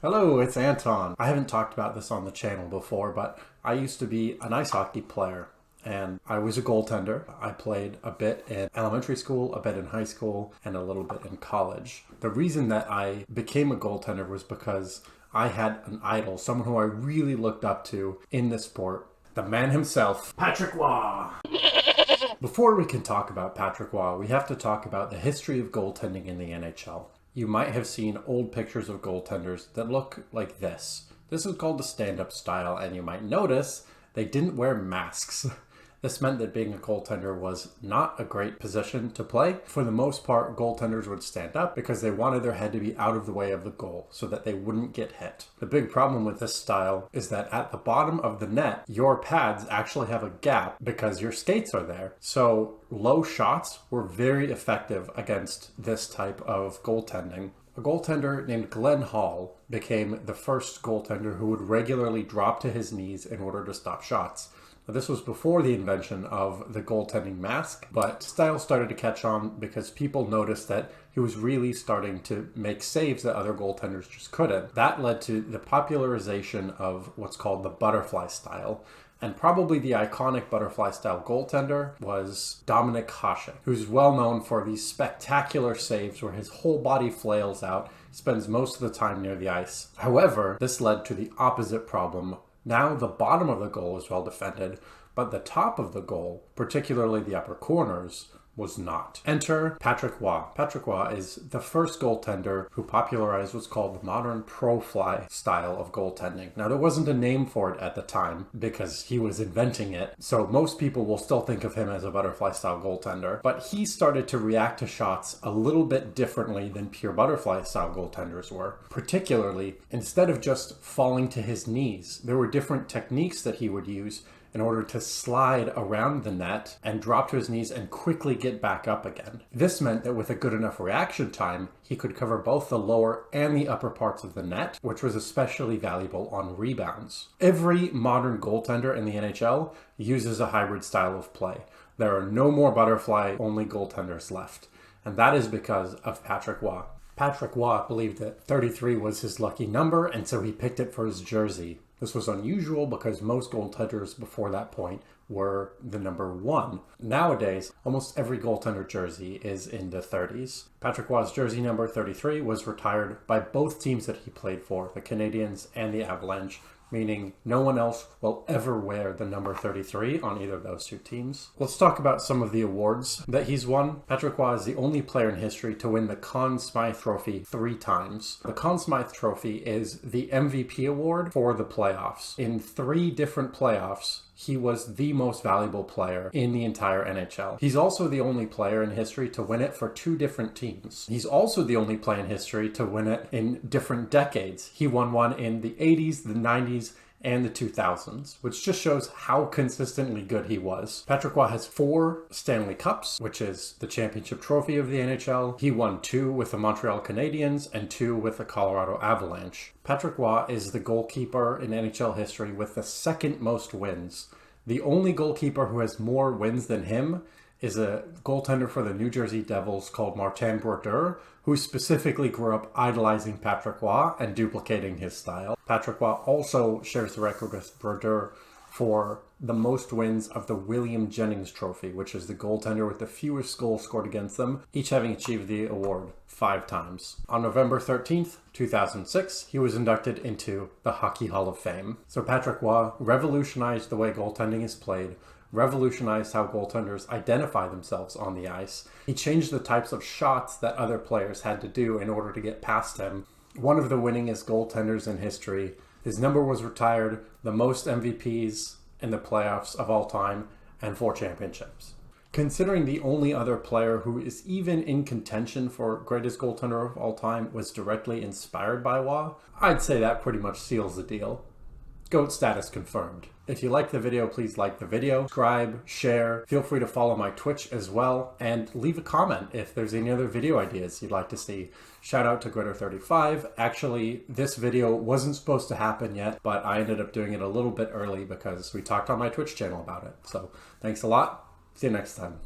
Hello, it's Anton. I haven't talked about this on the channel before, but I used to be an ice hockey player and I was a goaltender. I played a bit in elementary school, a bit in high school, and a little bit in college. The reason that I became a goaltender was because I had an idol, someone who I really looked up to in the sport, the man himself, Patrick Waugh. Before we can talk about Patrick Waugh, we have to talk about the history of goaltending in the NHL. You might have seen old pictures of goaltenders that look like this. This is called the stand-up style, and you might notice they didn't wear masks. This meant that being a goaltender was not a great position to play. For the most part, goaltenders would stand up because they wanted their head to be out of the way of the goal so that they wouldn't get hit. The big problem with this style is that at the bottom of the net, your pads actually have a gap because your skates are there. So low shots were very effective against this type of goaltending. A goaltender named Glenn Hall became the first goaltender who would regularly drop to his knees in order to stop shots. This was before the invention of the goaltending mask, but style started to catch on because people noticed that he was really starting to make saves that other goaltenders just couldn't. That led to the popularization of what's called the butterfly style. And probably the iconic butterfly style goaltender was Dominik Hasek, who's well known for these spectacular saves where his whole body flails out, spends most of the time near the ice. However, this led to the opposite problem. Now the bottom of the goal is well defended, but the top of the goal, particularly the upper corners, was not. Enter Patrick Waugh. Patrick Waugh is the first goaltender who popularized what's called the modern pro-fly style of goaltending. Now, there wasn't a name for it at the time because he was inventing it, so most people will still think of him as a butterfly style goaltender, but he started to react to shots a little bit differently than pure butterfly style goaltenders were. Particularly, instead of just falling to his knees, there were different techniques that he would use in order to slide around the net and drop to his knees and quickly get back up again. This meant that with a good enough reaction time, he could cover both the lower and the upper parts of the net, which was especially valuable on rebounds. Every modern goaltender in the NHL uses a hybrid style of play. There are no more butterfly-only goaltenders left, and that is because of Patrick Waugh. Patrick Waugh believed that 33 was his lucky number, and so he picked it for his jersey. This was unusual because most goaltenders before that point were the number 1. Nowadays, almost every goaltender jersey is in the 30s. Patrick Waugh's jersey number 33 was retired by both teams that he played for, the Canadiens and the Avalanche, meaning no one else will ever wear the number 33 on either of those two teams. Let's talk about some of the awards that he's won. Patrick Waugh is the only player in history to win the Conn Smythe Trophy 3 times. The Conn Smythe Trophy is the MVP award for the playoffs. In 3 different playoffs, he was the most valuable player in the entire NHL. He's also the only player in history to win it for 2 different teams. He's also the only player in history to win it in different decades. He won one in the 80s, the 90s, and the 2000s, which just shows how consistently good he was. Patrick Waugh has 4 Stanley Cups, which is the championship trophy of the NHL. He won 2 with the Montreal Canadiens and 2 with the Colorado Avalanche. Patrick Waugh is the goalkeeper in NHL history with the 2nd most wins. The only goalkeeper who has more wins than him is a goaltender for the New Jersey Devils called Martin Brodeur, who specifically grew up idolizing Patrick Waugh and duplicating his style. Patrick Waugh also shares the record with Brodeur for the most wins of the William Jennings Trophy, which is the goaltender with the fewest goals scored against them, each having achieved the award 5 times. On November 13th, 2006, he was inducted into the Hockey Hall of Fame. So Patrick Waugh revolutionized the way goaltending is played, revolutionized how goaltenders identify themselves on the ice. He changed the types of shots that other players had to do in order to get past him. One of the winningest goaltenders in history. His number was retired, the most MVPs in the playoffs of all time, and 4 championships. Considering the only other player who is even in contention for greatest goaltender of all time was directly inspired by Waugh, I'd say that pretty much seals the deal. GOAT status confirmed. If you liked the video, please like the video, subscribe, share, feel free to follow my Twitch as well, and leave a comment if there's any other video ideas you'd like to see. Shout out to Gritter35. Actually, this video wasn't supposed to happen yet, but I ended up doing it a little bit early because we talked on my Twitch channel about it. So thanks a lot. See you next time.